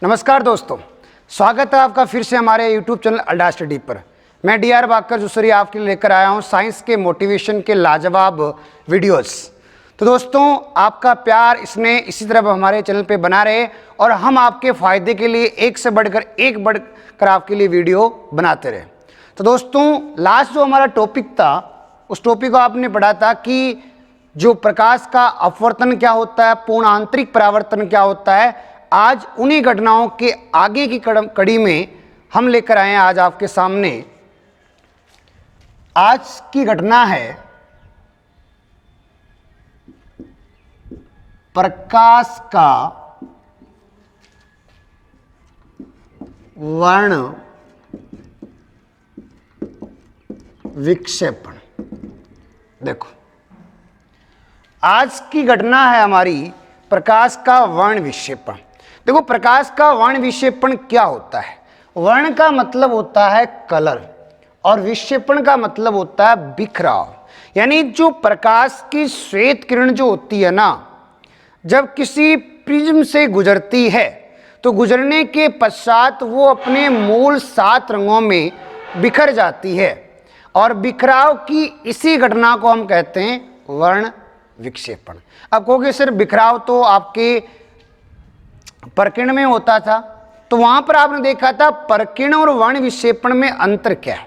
नमस्कार दोस्तों, स्वागत है आपका फिर से हमारे YouTube चैनल अड्डा स्टडी पर। मैं DR बाकर जुसरी आपके लिए लेकर आया हूं साइंस के मोटिवेशन के लाजवाब वीडियोस। तो दोस्तों, आपका प्यार स्नेह इसी तरह हमारे चैनल पे बना रहे और हम आपके फ़ायदे के लिए एक से बढ़कर आपके लिए वीडियो बनाते रहे। तो दोस्तों, लास्ट जो हमारा टॉपिक था उस टॉपिक को आपने पढ़ा था कि जो प्रकाश का अपवर्तन क्या होता है, पूर्ण आंतरिक परावर्तन क्या होता है। आज उन्हीं घटनाओं के आगे की कड़ी में हम लेकर आए हैं आज आपके सामने। आज की घटना है प्रकाश का वर्ण विक्षेपण। देखो, आज की घटना है हमारी प्रकाश का वर्ण विक्षेपण। देखो, प्रकाश का वर्ण विक्षेपण क्या होता है। वर्ण का मतलब होता है कलर और विक्षेपण का मतलब होता है बिखराव। यानी जो प्रकाश की श्वेत किरण जो होती है ना, जब किसी प्रिज्म से गुजरती है तो गुजरने के पश्चात वो अपने मूल 7 रंगों में बिखर जाती है और बिखराव की इसी घटना को हम कहते हैं वर्ण विक्षेपण। अब कहोगे सर, बिखराव तो आपके परकिरण में होता था, तो वहां पर आपने देखा था परकिरण और वर्ण विक्षेपण में अंतर क्या है।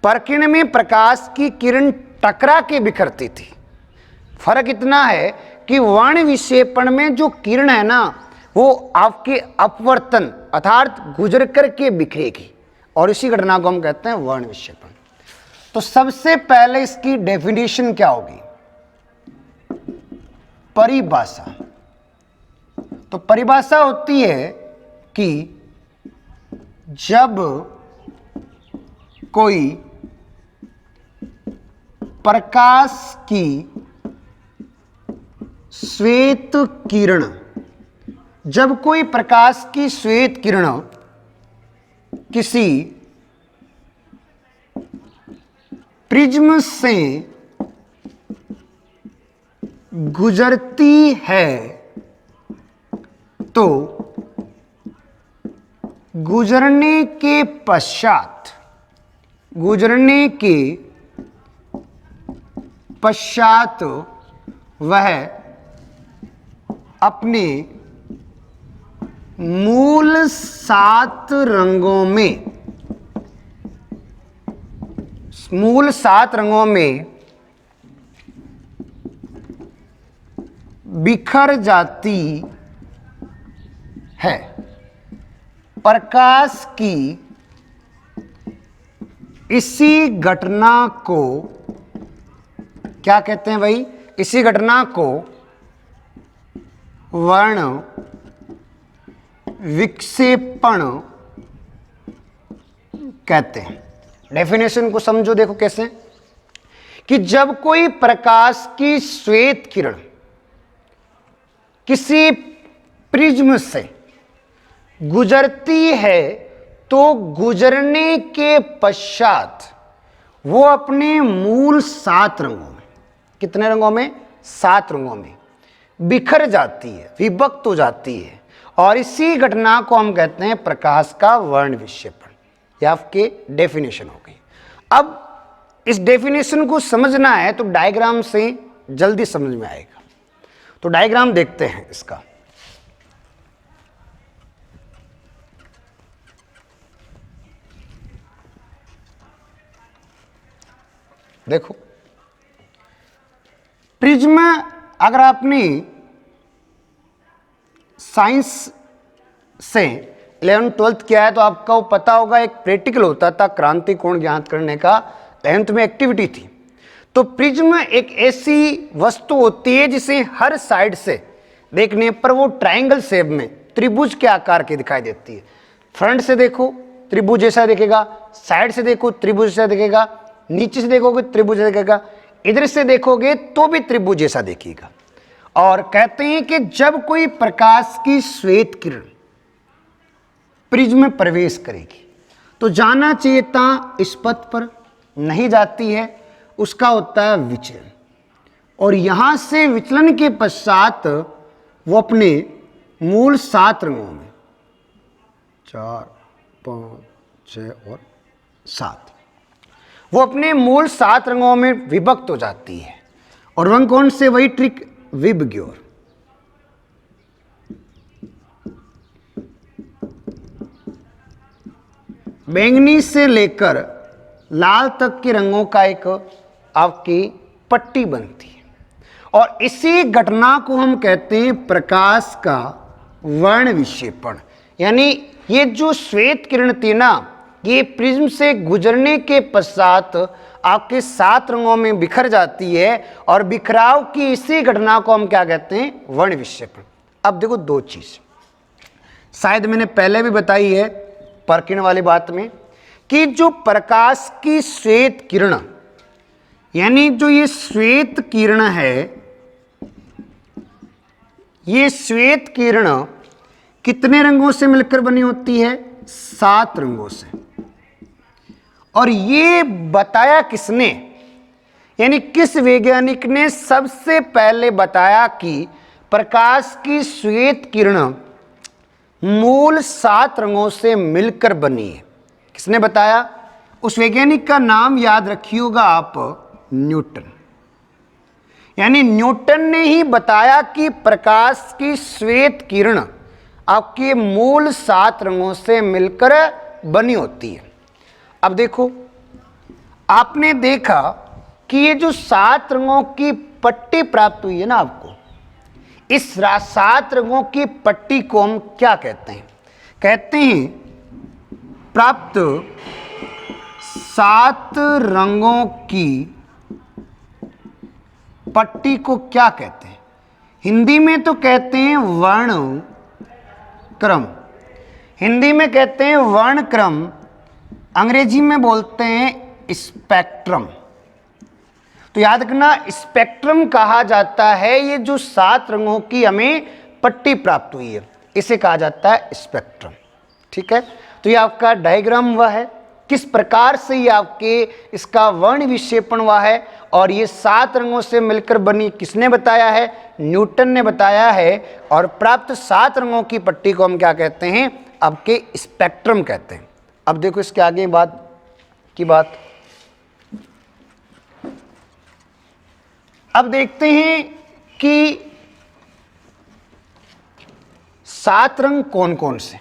परकिरण में प्रकाश की किरण टकरा के बिखरती थी। फर्क इतना है कि वर्ण विक्षेपण में जो किरण है ना, वो आपके अपवर्तन अर्थात गुजर करके बिखरेगी और इसी घटना को हम कहते हैं वर्ण विक्षेपण। तो सबसे पहले इसकी डेफिनेशन क्या होगी, परिभाषा। तो परिभाषा होती है कि जब कोई प्रकाश की श्वेत किरण, जब कोई प्रकाश की श्वेत किरण किसी प्रिज्म से गुजरती है तो गुजरने के पश्चात वह अपने मूल 7 रंगों में बिखर जाती है। प्रकाश की इसी घटना को क्या कहते हैं भाई? इसी घटना को वर्ण विक्षेपण कहते हैं। डेफिनेशन को समझो, देखो कैसे कि जब कोई प्रकाश की श्वेत किरण किसी प्रिज्म से गुजरती है तो गुजरने के पश्चात वो अपने मूल 7 रंगों में, कितने रंगों में? 7 रंगों में बिखर जाती है, विभक्त हो जाती है और इसी घटना को हम कहते हैं प्रकाश का वर्ण विक्षेपण। यह आपके डेफिनेशन हो गई। अब इस डेफिनेशन को समझना है तो डायग्राम से जल्दी समझ में आएगा। तो डायग्राम देखते हैं इसका। देखो, प्रिज्म, अगर आपने साइंस से 11th 12th किया है तो आपको पता होगा, एक प्रैक्टिकल होता था क्रांति कोण ज्ञात करने का, 11th में एक्टिविटी थी। तो प्रिज्म एक ऐसी वस्तु होती है जिसे हर साइड से देखने पर वो ट्रायंगल शेप में, त्रिभुज के आकार की दिखाई देती है। फ्रंट से देखो त्रिभुज जैसा दिखेगा, साइड से देखो त्रिभुज जैसा दिखेगा, नीचे से देखोगे त्रिभुज जैसा दिखेगा, इधर से देखोगे तो भी त्रिभुज जैसा दिखेगा। और कहते हैं कि जब कोई प्रकाश की श्वेत किरण प्रिज्म में प्रवेश करेगी तो जाना चाहिए था इस पथ पर, नहीं जाती है, उसका होता है विचलन। और यहां से विचलन के पश्चात वो अपने मूल 7 रंगों में 4, 5, 6 और 7। वो अपने मूल 7 रंगों में विभक्त हो जाती है। और रंग कौन से? वही ट्रिक विबग्योर। बैंगनी से लेकर लाल तक के रंगों का एक आपकी पट्टी बनती है और इसी घटना को हम कहते हैं प्रकाश का वर्ण विक्षेपण। यानी ये जो श्वेत किरण थी ना, ये प्रिज्म से गुजरने के पश्चात आपके 7 रंगों में बिखर जाती है और बिखराव की इसी घटना को हम क्या कहते हैं? वर्ण विक्षेपण। अब देखो 2 चीज शायद मैंने पहले भी बताई है परकिरण वाली बात में कि जो प्रकाश की श्वेत किरण, यानी जो ये श्वेत किरण है, ये श्वेत किरण कितने रंगों से मिलकर बनी होती है? 7 रंगों से। और ये बताया किसने? यानी किस वैज्ञानिक ने सबसे पहले बताया कि प्रकाश की श्वेत किरण मूल 7 रंगों से मिलकर बनी है? किसने बताया? उस वैज्ञानिक का नाम याद रखिएगा आप, न्यूटन। यानी न्यूटन ने ही बताया कि प्रकाश की श्वेत किरण आपके मूल 7 रंगों से मिलकर बनी होती है। अब देखो, आपने देखा कि ये जो 7 रंगों की पट्टी प्राप्त हुई है ना आपको, इस 7 रंगों की पट्टी को हम क्या कहते हैं? कहते हैं प्राप्त 7 रंगों की पट्टी को क्या कहते हैं? हिंदी में तो कहते हैं वर्ण क्रम, हिंदी में कहते हैं वर्ण क्रम, अंग्रेजी में बोलते हैं स्पेक्ट्रम। तो याद रखना, स्पेक्ट्रम कहा जाता है ये जो 7 रंगों की हमें पट्टी प्राप्त हुई है, इसे कहा जाता है स्पेक्ट्रम। ठीक है, तो ये आपका डायग्राम हुआ है, किस प्रकार से ये आपके इसका वर्ण विक्षेपण हुआ है। और ये 7 रंगों से मिलकर बनी, किसने बताया है? न्यूटन ने बताया है। और प्राप्त 7 रंगों की पट्टी को हम क्या कहते हैं? आपके स्पेक्ट्रम कहते हैं। अब देखो इसके आगे बात की बात, अब देखते हैं कि 7 रंग कौन कौन से।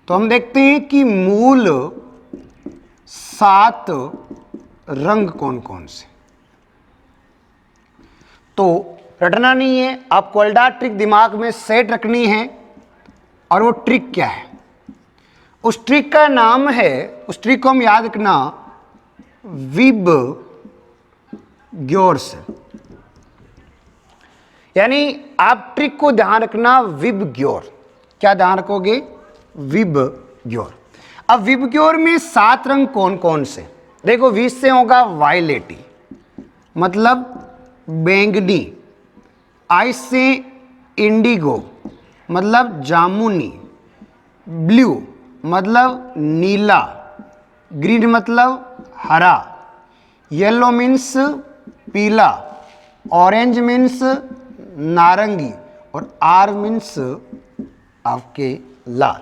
तो हम देखते हैं कि मूल 7 रंग कौन कौन से। तो रटना नहीं है, आपको अल्डा ट्रिक दिमाग में सेट रखनी है। और वो ट्रिक क्या है? उस ट्रिक का नाम है, उस ट्रिक को हम याद रखना, विबग्योर से। यानी आप ट्रिक को ध्यान रखना, विबग्योर। क्या ध्यान रखोगे? विबग्योर। अब विबग्योर में 7 रंग कौन कौन से? देखो, वी से होगा वायलेटी मतलब बैंगनी, आई से इंडिगो मतलब जामुनी, ब्लू मतलब नीला, ग्रीन मतलब हरा, येलो मीन्स पीला, ऑरेंज मीन्स नारंगी और आर मीन्स आपके लाल।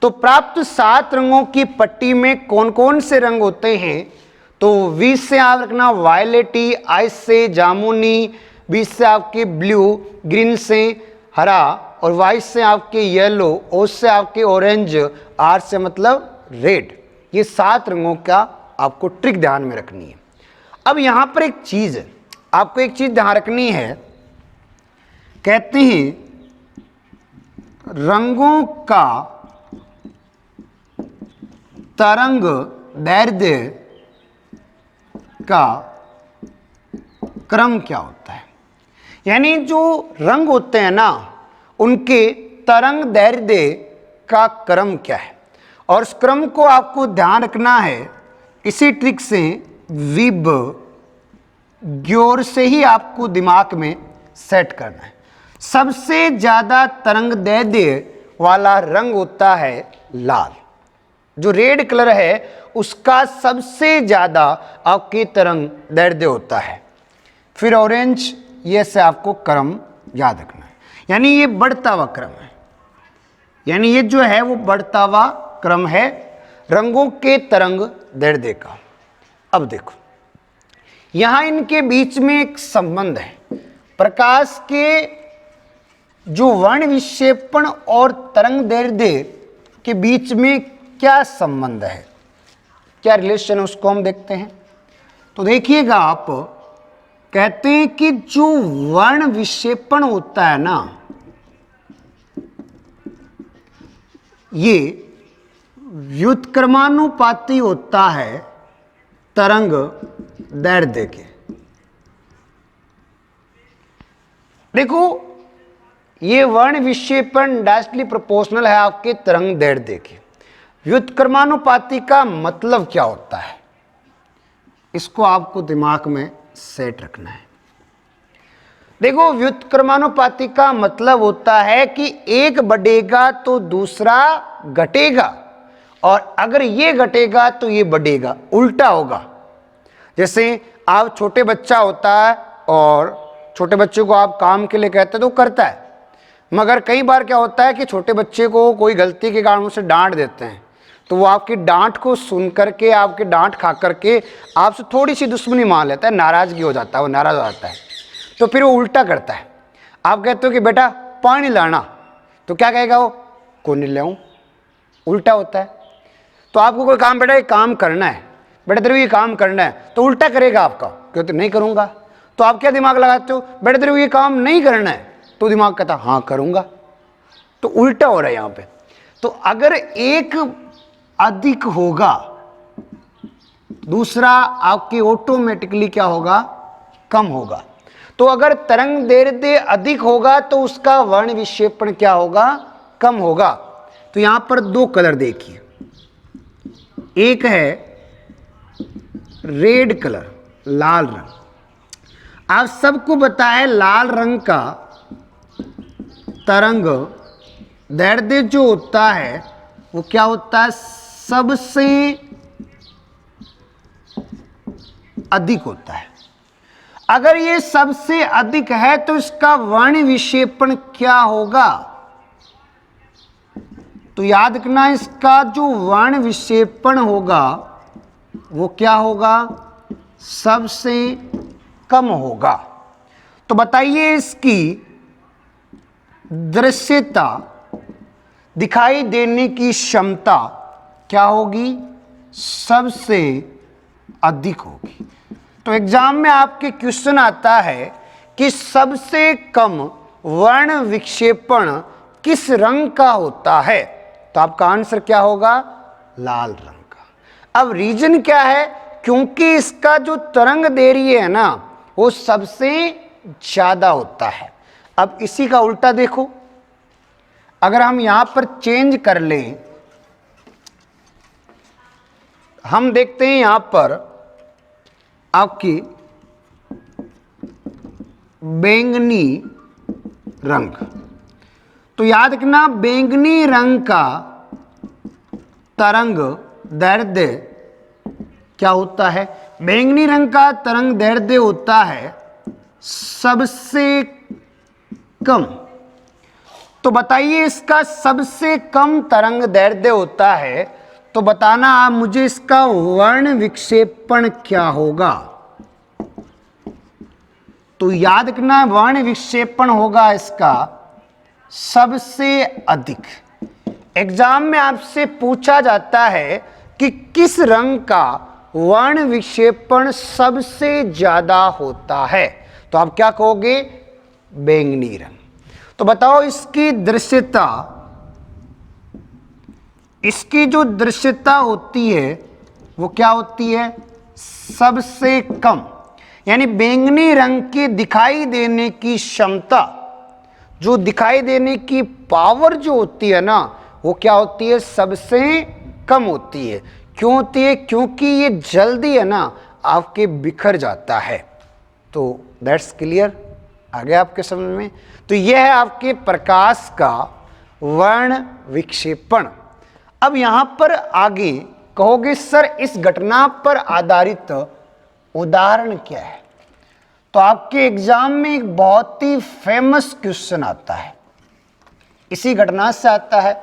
तो प्राप्त 7 रंगों की पट्टी में कौन कौन से रंग होते हैं? तो वी से आप रखना वायलेटी, आई से जामुनी, बी से आपके ब्लू, ग्रीन से हरा और वाई से आपके येलो, ओ से आपके ऑरेंज, आर से मतलब रेड। ये 7 रंगों का आपको ट्रिक ध्यान में रखनी है। अब यहां पर एक चीज है, आपको एक चीज ध्यान रखनी है। कहते हैं रंगों का तरंग दैर्ध्य का क्रम क्या होता है? यानी जो रंग होते हैं ना, उनके तरंग दैर्ध्य का क्रम क्या है? और उस क्रम को आपको ध्यान रखना है, इसी ट्रिक से विबग्योर से ही आपको दिमाग में सेट करना है। सबसे ज्यादा तरंग दैर्ध्य वाला रंग होता है लाल। जो रेड कलर है उसका सबसे ज्यादा आपकी तरंग दैर्ध्य होता है। फिर ऑरेंज, ये से आपको क्रम याद रखना है, यानी ये बढ़ता हुआ क्रम है। यानी ये जो है वो बढ़ता हुआ क्रम है रंगों के तरंग दैर्ध्य का। अब देखो यहां इनके बीच में एक संबंध है। प्रकाश के जो वर्ण विक्षेपण और तरंग दैर्ध्य के बीच में क्या संबंध है, क्या रिलेशन है, उसको हम देखते हैं। तो देखिएगा आप, कहते हैं कि जो वर्ण विक्षेपण होता है ना, ये व्युत्क्रमानुपाती होता है तरंग दैर्ध्य के। देखो ये वर्ण विक्षेपण डायरेक्टली प्रोपोर्शनल है आपके तरंग दैर्ध्य के। व्युत्क्रमानुपाती का मतलब क्या होता है, इसको आपको दिमाग में सेट रखना है। देखो व्युत्क्रमानुपाती का मतलब होता है कि एक बढ़ेगा तो दूसरा घटेगा, और अगर ये घटेगा तो ये बढ़ेगा, उल्टा होगा। जैसे आप छोटे बच्चा होता है और छोटे बच्चे को आप काम के लिए कहते हैं तो करता है, मगर कई बार क्या होता है कि छोटे बच्चे को कोई गलती के कारण उसे डांट देते हैं, तो वो आपकी डांट को सुन करके, आपके डांट खा करके आपसे थोड़ी सी दुश्मनी मान लेता है, नाराजगी हो जाता है, वो नाराज हो जाता है, तो फिर वो उल्टा करता है। आप कहते हो कि बेटा पानी लाना, तो क्या कहेगा वो, को नहीं लाऊं, उल्टा होता है। तो आपको कोई काम, बेटा ये काम करना है, बेटा तेरे को ये काम करना है, तो उल्टा करेगा आपका, क्यों, तो नहीं करूंगा। तो आप क्या दिमाग लगाते हो, बेटा तेरे को ये काम नहीं करना है, तो दिमाग कहता हाँ करूंगा, तो उल्टा हो रहा है यहां पे। तो अगर एक अधिक होगा, दूसरा आपके ऑटोमेटिकली क्या होगा, कम होगा। तो अगर तरंग दैर्ध्य अधिक होगा तो उसका वर्ण विक्षेपण क्या होगा, कम होगा। तो यहां पर दो कलर देखिए, एक है रेड कलर, लाल रंग। आप सबको पता है लाल रंग का तरंग दैर्ध्य जो होता है वो क्या होता है, सबसे अधिक होता है। अगर ये सबसे अधिक है तो इसका वर्ण विक्षेपण क्या होगा, तो याद रखना इसका जो वर्ण विक्षेपण होगा वो क्या होगा, सबसे कम होगा। तो बताइए इसकी दृश्यता, दिखाई देने की क्षमता क्या होगी, सबसे अधिक होगी। तो एग्जाम में आपके क्वेश्चन आता है कि सबसे कम वर्ण विक्षेपण किस रंग का होता है, तो आपका आंसर क्या होगा, लाल रंग का। अब रीजन क्या है, क्योंकि इसका जो तरंग दैर्ध्य है ना वो सबसे ज्यादा होता है। अब इसी का उल्टा देखो, अगर हम यहां पर चेंज कर लें, हम देखते हैं यहां पर आपकी बैंगनी रंग। तो याद रखना बैंगनी रंग का तरंग दैर्ध्य क्या होता है, बैंगनी रंग का तरंग दैर्ध्य होता है सबसे कम। तो बताइए इसका सबसे कम तरंग दैर्ध्य होता है, तो बताना आप मुझे इसका वर्ण विक्षेपण क्या होगा। तो याद रखना वर्ण विक्षेपण होगा इसका सबसे अधिक। एग्जाम में आपसे पूछा जाता है कि किस रंग का वर्ण विक्षेपण सबसे ज्यादा होता है, तो आप क्या कहोगे, बैंगनी रंग। तो बताओ इसकी दृश्यता, इसकी जो दृश्यता होती है वो क्या होती है, सबसे कम। यानी बैंगनी रंग की दिखाई देने की क्षमता, जो दिखाई देने की पावर जो होती है ना वो क्या होती है, सबसे कम होती है। क्यों होती है, क्योंकि ये जल्दी है ना आपके बिखर जाता है। तो दैट्स क्लियर, आ गया आपके समझ में। तो यह है आपके प्रकाश का वर्ण विक्षेपण। अब यहां पर आगे कहोगे सर इस घटना पर आधारित उदाहरण क्या है, तो आपके एग्जाम में एक बहुत ही फेमस क्वेश्चन आता है, इसी घटना से आता है।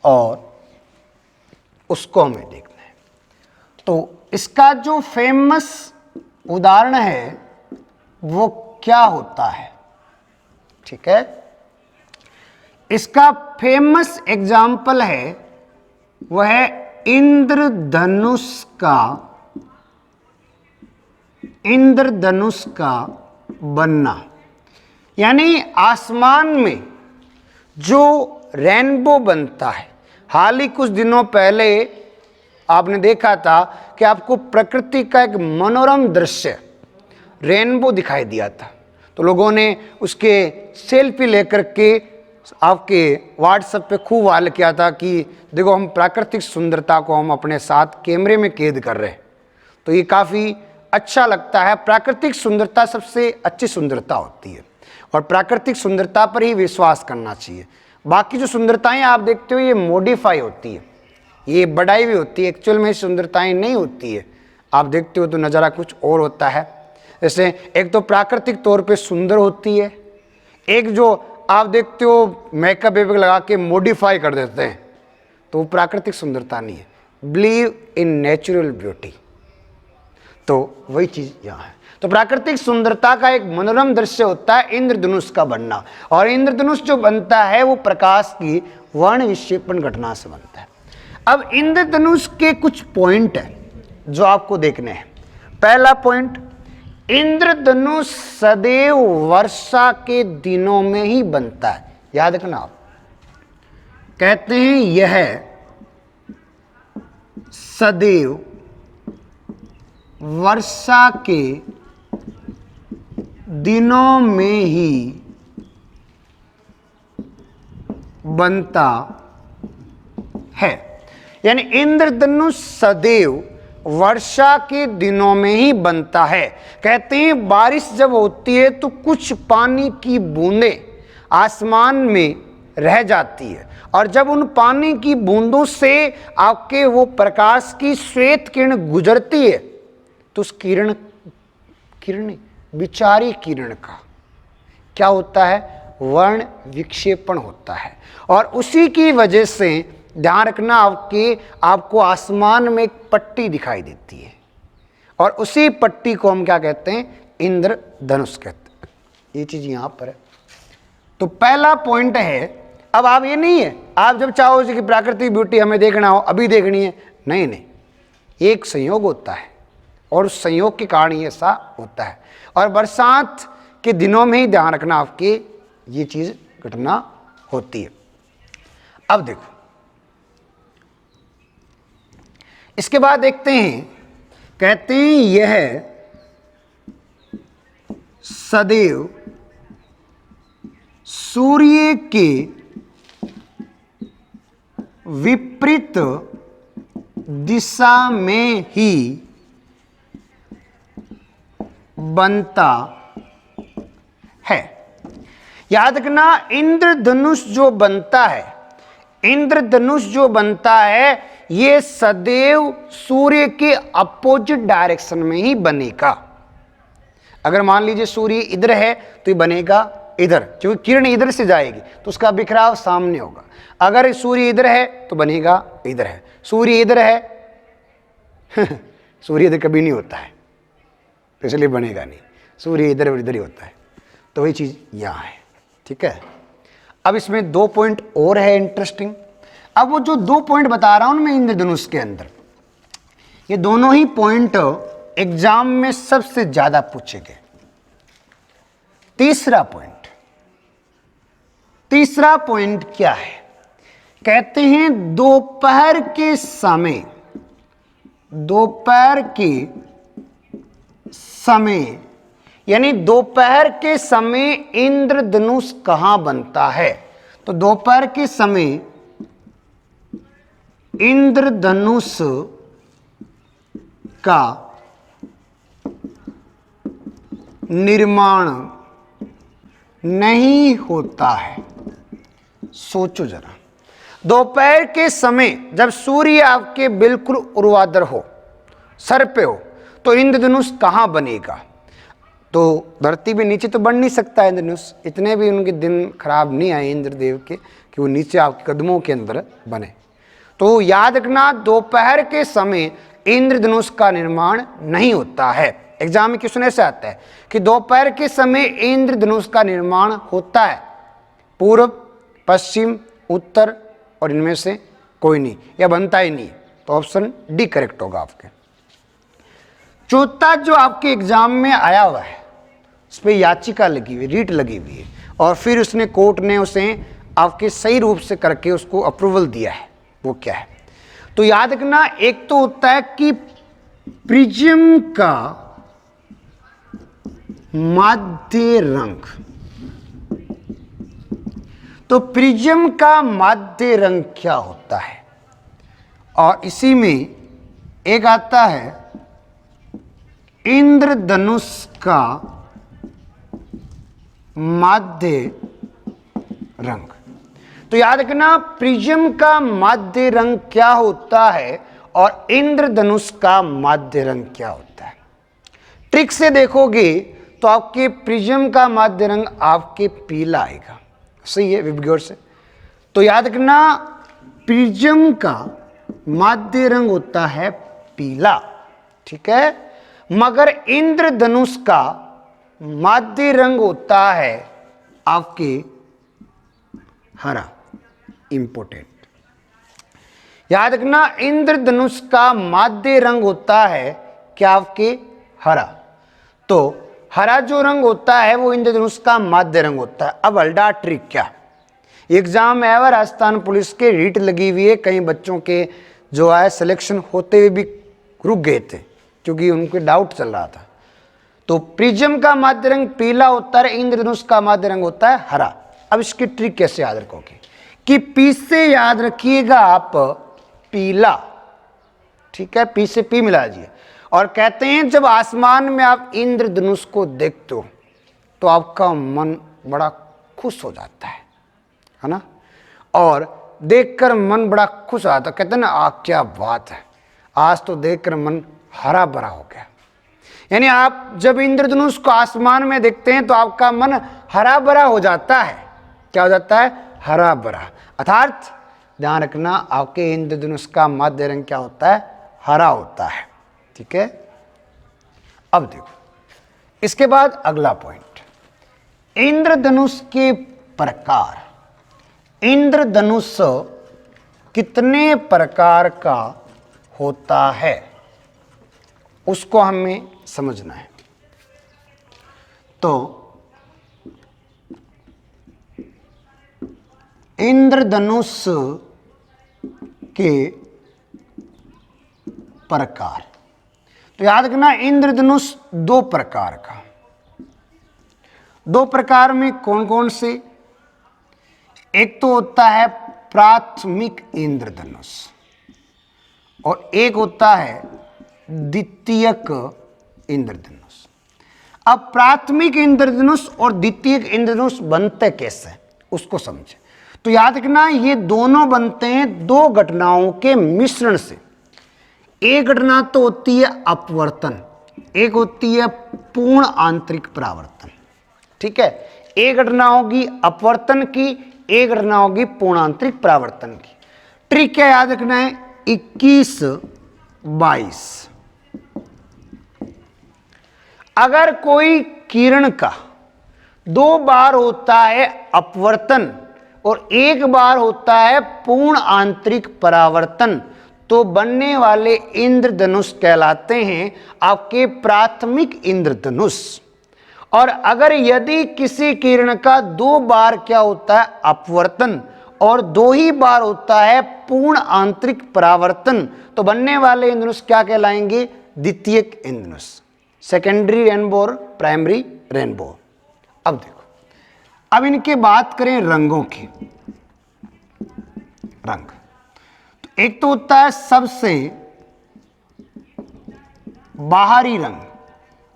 और उसको हमें देखना है। तो इसका जो फेमस उदाहरण है वो क्या होता है, ठीक है। इसका फेमस एग्जाम्पल है वह है इंद्रधनुष का बनना। यानी आसमान में जो रेनबो बनता है, हाल ही कुछ दिनों पहले आपने देखा था कि आपको प्रकृति का एक मनोरम दृश्य रेनबो दिखाई दिया था, तो लोगों ने उसके सेल्फी लेकर के आपके व्हाट्सएप पे खूब वायरल किया था कि देखो हम प्राकृतिक सुंदरता को हम अपने साथ कैमरे में कैद कर रहे हैं। तो ये काफ़ी अच्छा लगता है। प्राकृतिक सुंदरता सबसे अच्छी सुंदरता होती है और प्राकृतिक सुंदरता पर ही विश्वास करना चाहिए। बाकी जो सुंदरताएं आप देखते हो ये मॉडिफाई होती है, ये बढ़ाई हुई होती है, एक्चुअल में सुंदरताएं नहीं होती है। आप देखते हो तो नज़ारा कुछ और होता है। जैसे एक तो प्राकृतिक तौर पे सुंदर होती है, एक जो आप देखते हो मेकअप वेकअप लगा के मॉडिफाई कर देते हैं, तो वो प्राकृतिक सुंदरता नहीं है। बिलीव इन नेचुरल ब्यूटी, तो वही चीज़ यहाँ है। तो प्राकृतिक सुंदरता का एक मनोरम दृश्य होता है इंद्रधनुष का बनना, और इंद्रधनुष जो बनता है वो प्रकाश की वर्ण विक्षेपण घटना से बनता है। अब इंद्रधनुष के कुछ पॉइंट हैं जो आपको देखने हैं। पहला पॉइंट, इंद्रधनुष सदैव वर्षा के दिनों में ही बनता है। याद रखना आप, कहते हैं यह सदैव वर्षा के दिनों में ही बनता है। यानी इंद्रधनुष सदैव वर्षा के दिनों में ही बनता है। कहते हैं बारिश जब होती है तो कुछ पानी की बूंदें आसमान में रह जाती है, और जब उन पानी की बूंदों से आपके वो प्रकाश की श्वेत किरण गुजरती है तो उस किरण विचारी किरण का क्या होता है, वर्ण विक्षेपण होता है। और उसी की वजह से ध्यान रखना आपको आसमान में एक पट्टी दिखाई देती है, और उसी पट्टी को हम क्या कहते हैं, इंद्रधनुष कहते हैं। ये चीज यहां पर है। तो पहला पॉइंट है। अब आप ये नहीं है आप जब चाहो कि प्राकृतिक ब्यूटी हमें देखना हो अभी देखनी है, नहीं, एक संयोग होता है और उस संयोग के कारण ही ऐसा होता है। और बरसात के दिनों में ही ध्यान रखना आपके ये चीज घटना होती है। अब देखो इसके बाद देखते हैं, कहते हैं यह सदैव सूर्य के विपरीत दिशा में ही बनता है। याद रखना, इंद्रधनुष जो बनता है ये सदैव सूर्य के अपोजिट डायरेक्शन में ही बनेगा। अगर मान लीजिए सूर्य इधर है तो ये बनेगा इधर, क्योंकि किरण इधर से जाएगी तो उसका बिखराव सामने होगा। अगर सूर्य इधर है तो बनेगा इधर है, सूर्य इधर है सूर्य इधर कभी नहीं होता है तो इसलिए बनेगा नहीं, सूर्य इधर और इधर ही होता है। तो वही चीज यहां है, ठीक है। अब इसमें 2 पॉइंट और है इंटरेस्टिंग। अब वो जो 2 पॉइंट बता रहा हूं मैं इंद्रधनुष के अंदर, ये दोनों ही पॉइंट एग्जाम में सबसे ज्यादा पूछे गए। तीसरा पॉइंट क्या है, कहते हैं दोपहर के समय यानी दोपहर के समय इंद्रधनुष कहां बनता है। तो दोपहर के समय इंद्रधनुष का निर्माण नहीं होता है। सोचो जरा, दोपहर के समय जब सूर्य आपके बिल्कुल ऊर्ध्वाधर हो, सर पे हो, तो इंद्रधनुष कहां बनेगा। तो धरती पे नीचे तो बढ़ नहीं सकता इंद्रधनुष, इतने भी उनके दिन खराब नहीं आए इंद्रदेव के कि वो नीचे आपके कदमों के अंदर बने। तो याद रखना, दोपहर के समय इंद्रधनुष का निर्माण नहीं होता है। एग्जाम में क्वेश्चन ऐसे आता है कि दोपहर के समय इंद्रधनुष का निर्माण होता है, पूर्व, पश्चिम, उत्तर और इनमें से कोई नहीं, या बनता ही नहीं। तो ऑप्शन डी करेक्ट होगा आपके। चौथा जो आपके एग्जाम में आया हुआ है, उस पर याचिका लगी हुई, रीट लगी हुई है, और फिर उसने कोर्ट ने उसे आपके सही रूप से करके उसको अप्रूवल दिया है, वो क्या है? तो याद रखना, एक तो होता है कि प्रिज्म का माध्य रंग। तो प्रिज्म का माध्य रंग क्या होता है? और इसी में एक आता है इंद्रधनुष का माध्य रंग। तो याद रखना, प्रिज्म का माध्य रंग क्या होता है और इंद्रधनुष का माध्य रंग क्या होता है। ट्रिक से देखोगे तो आपके प्रिज्म का माध्य रंग आपके पीला आएगा, सही है विबग्योर से। तो याद रखना, प्रिज्म का माध्य रंग होता है पीला, ठीक है, मगर इंद्रधनुष का माध्य रंग होता है आपके हरा। इंपोर्टेंट याद रखना, इंद्रधनुष का माध्य रंग होता है क्या आपके हरा। तो हरा जो रंग होता है वो इंद्रधनुष का माध्य रंग होता है। अब अल्डा ट्रिक क्या? एग्जाम में आया, राजस्थान पुलिस के रीट लगी हुई है, कई बच्चों के जो है सिलेक्शन होते हुए भी रुक गए थे क्योंकि उनको डाउट चल रहा था। तो प्रिज्म का माध्य रंग पीला होता है, इंद्रधनुष का माध्य रंग होता है हरा। अब इसकी ट्रिक कैसे याद रखोगे कि पी से याद रखिएगा आप पीला, ठीक है, पी से पी मिला दीजिए। और कहते हैं जब आसमान में आप इंद्रधनुष को देखते हो तो आपका मन बड़ा खुश हो जाता है ना, और देखकर मन बड़ा खुश आता। कहते हैं ना, क्या बात है, आज तो देखकर मन हरा भरा हो गया। यानी आप जब इंद्रधनुष को आसमान में देखते हैं तो आपका मन हरा भरा हो जाता है। क्या हो जाता है? हरा भरा। अर्थात ध्यान रखना, आपके इंद्रधनुष का माध्य रंग क्या होता है? हरा होता है, ठीक है। अब देखो, इसके बाद अगला पॉइंट, इंद्रधनुष के प्रकार। इंद्रधनुष कितने प्रकार का होता है उसको हमें समझना है। तो इंद्रधनुष के प्रकार, तो याद रखना, इंद्रधनुष दो प्रकार का। दो प्रकार में कौन कौन से? एक तो होता है प्राथमिक इंद्रधनुष और एक होता है द्वितीयक इंद्रधनुष। अब प्राथमिक इंद्रधनुष और द्वितीयक इंद्रधनुष बनते कैसे उसको समझे। तो याद रखना, ये दोनों बनते हैं दो घटनाओं के मिश्रण से। एक घटना तो होती है अपवर्तन, एक होती है पूर्ण आंतरिक परावर्तन, ठीक है। एक घटना होगी अपवर्तन की, एक घटना होगी पूर्ण आंतरिक परावर्तन की। ट्रिक क्या याद रखना है? 21-22। अगर कोई किरण का दो बार होता है अपवर्तन और एक बार होता है पूर्ण आंतरिक परावर्तन, तो बनने वाले इंद्रधनुष कहलाते हैं आपके प्राथमिक इंद्रधनुष। और अगर यदि किसी किरण का दो बार क्या होता है अपवर्तन और दो ही बार होता है पूर्ण आंतरिक परावर्तन, तो बनने वाले इंद्रधनुष क्या कहलाएंगे? द्वितीयक इंद्रधनुष, सेकेंडरी रेनबो और प्राइमरी रेनबो। अब देखो, अब इनके बात करें रंगों की। रंग तो एक तो होता है सबसे बाहरी रंग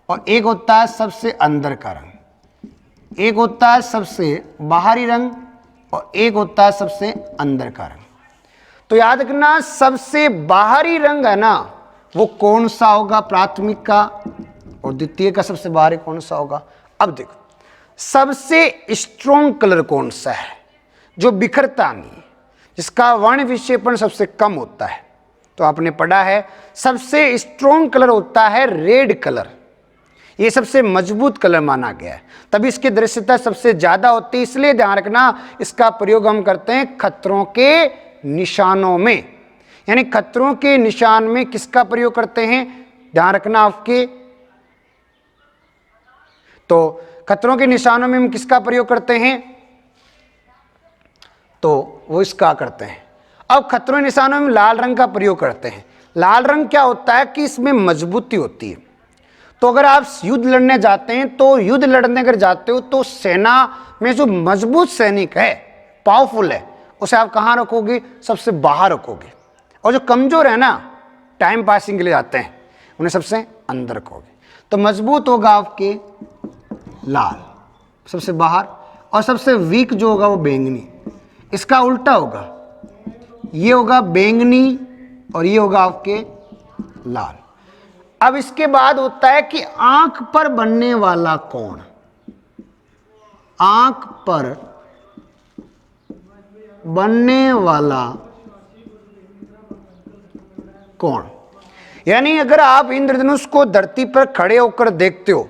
और एक होता है सबसे अंदर का रंग। एक होता है सबसे बाहरी रंग और एक होता है सबसे अंदर का रंग। तो याद रखना, सबसे बाहरी रंग है ना, वो कौन सा होगा? प्राथमिक का और द्वितीय का सबसे बाहरी कौन सा होगा। अब देखो सबसे स्ट्रॉन्ग कलर कौन सा है, जो बिखरता नहीं, जिसका वर्ण विक्षेपण सबसे कम होता है। तो आपने पढ़ा है सबसे स्ट्रॉन्ग कलर होता है रेड कलर, ये सबसे मजबूत कलर माना गया है, तभी इसकी दृश्यता सबसे ज्यादा होती है। इसलिए ध्यान रखना इसका प्रयोग हम करते हैं खतरों के निशानों में, यानी खतरों के निशान में किसका प्रयोग करते हैं, ध्यान रखना आपके, तो खतरों के निशानों में हम किसका प्रयोग करते हैं, तो वो इसका करते हैं। अब खतरों के निशानों में लाल रंग का प्रयोग करते हैं। लाल रंग क्या होता है कि इसमें मजबूती होती है। तो अगर आप युद्ध लड़ने जाते हैं, तो युद्ध लड़ने अगर जाते हो तो सेना में जो मजबूत सैनिक है, पावरफुल है, उसे आप कहाँ रखोगे, सबसे बाहर रखोगे। और जो कमजोर है ना, टाइम पासिंग के लिए जाते हैं, उन्हें सबसे अंदर रखोगे। तो मजबूत होगा आपके लाल सबसे बाहर, और सबसे वीक जो होगा वो बैंगनी। इसका उल्टा होगा, ये होगा बैंगनी और ये होगा आपके लाल। अब इसके बाद होता है कि आंख पर बनने वाला कोण, आंख पर बनने वाला कोण, यानी अगर आप इंद्रधनुष को धरती पर खड़े होकर देखते हो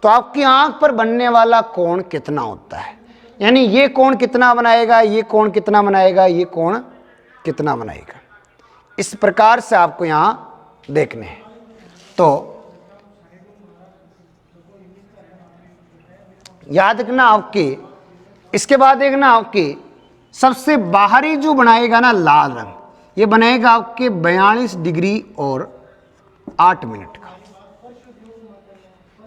तो आपकी आंख पर बनने वाला कोण कितना होता है, यानी ये कोण कितना बनाएगा, ये कोण कितना बनाएगा, ये कोण कितना बनाएगा। इस प्रकार से आपको यहां देखने हैं। तो याद रखना आपके, इसके बाद देखना आपके सबसे बाहरी जो बनाएगा ना लाल रंग, ये बनेगा आपके 42 डिग्री और 8 मिनट का।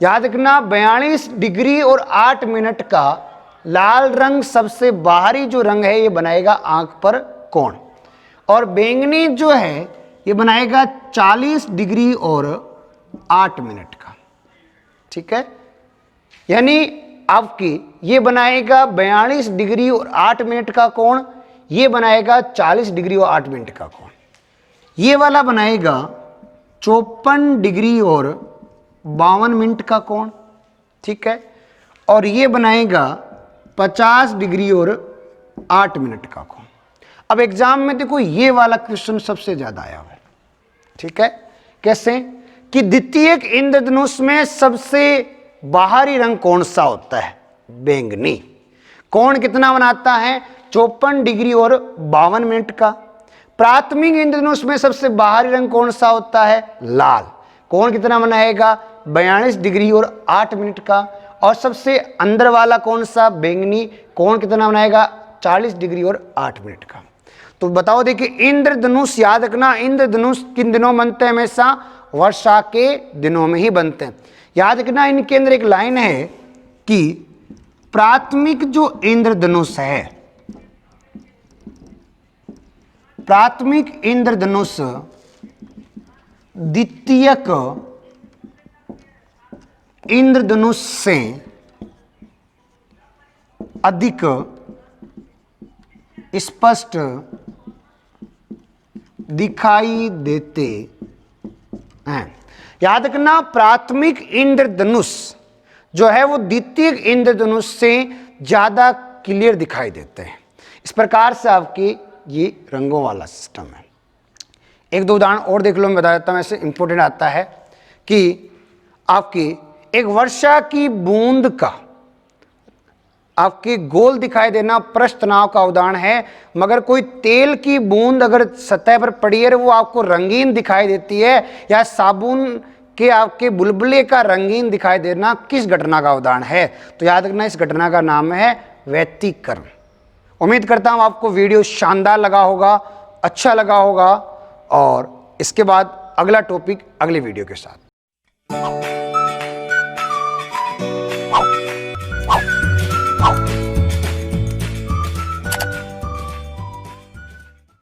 याद रखना 42 डिग्री और 8 मिनट का लाल रंग सबसे बाहरी जो रंग है, ये बनाएगा आंख पर कोण। और बैंगनी जो है ये बनाएगा 40 डिग्री और 8 मिनट का। ठीक है, यानी आपकी ये बनाएगा 42 डिग्री और 8 मिनट का कोण, ये बनाएगा 40 डिग्री और 8 मिनट का कोण। ये वाला बनाएगा 54 डिग्री और 52 मिनट का कोण। ठीक है, और ये बनाएगा 50 डिग्री और 8 मिनट का कोण। अब एग्जाम में देखो ये वाला क्वेश्चन सबसे ज्यादा आया हुआ है। ठीक है, कैसे कि द्वितीयक इंद्रधनुष में सबसे बाहरी रंग कौन सा होता है, बैंगनी। कोण कितना बनाता है, 54 डिग्री और 52 मिनट का। प्राथमिक इंद्रधनुष में सबसे बाहरी रंग कौन सा होता है, लाल। कोण कितना बनाएगा, 42 डिग्री और 8 मिनट का। और सबसे अंदर वाला कौन सा, बैंगनी। कोण कितना बनाएगा, 40 डिग्री और 8 मिनट का। तो बताओ, देखिए इंद्रधनुष याद रखना, इंद्रधनुष किन दिनों बनते हैं, हमेशा वर्षा के दिनों में ही बनते हैं। याद रखना इनके अंदर एक लाइन है कि प्राथमिक जो इंद्रधनुष है, प्राथमिक इंद्रधनुष द्वितीयक इंद्रधनुष से अधिक स्पष्ट दिखाई देते हैं। याद रखना प्राथमिक इंद्रधनुष जो है वो द्वितीय इंद्रधनुष से ज्यादा क्लियर दिखाई देते हैं। इस प्रकार से आपकी ये रंगों वाला सिस्टम है। एक दो उदाहरण और देख लो, मैं बता देता हूं, ऐसे इंपॉर्टेंट आता है कि आपकी एक वर्षा की बूंद का आपके गोल दिखाई देना पृष्ठ तनाव का उदाहरण है, मगर कोई तेल की बूंद अगर सतह पर पड़ी है वो आपको रंगीन दिखाई देती है, या साबुन के आपके बुलबुले का रंगीन दिखाई देना किस घटना का उदाहरण है। तो याद रखना इस घटना का नाम है व्यतिकरण। उम्मीद करता हूं आपको वीडियो शानदार लगा होगा, अच्छा लगा होगा, और इसके बाद अगला टॉपिक अगले वीडियो के साथ।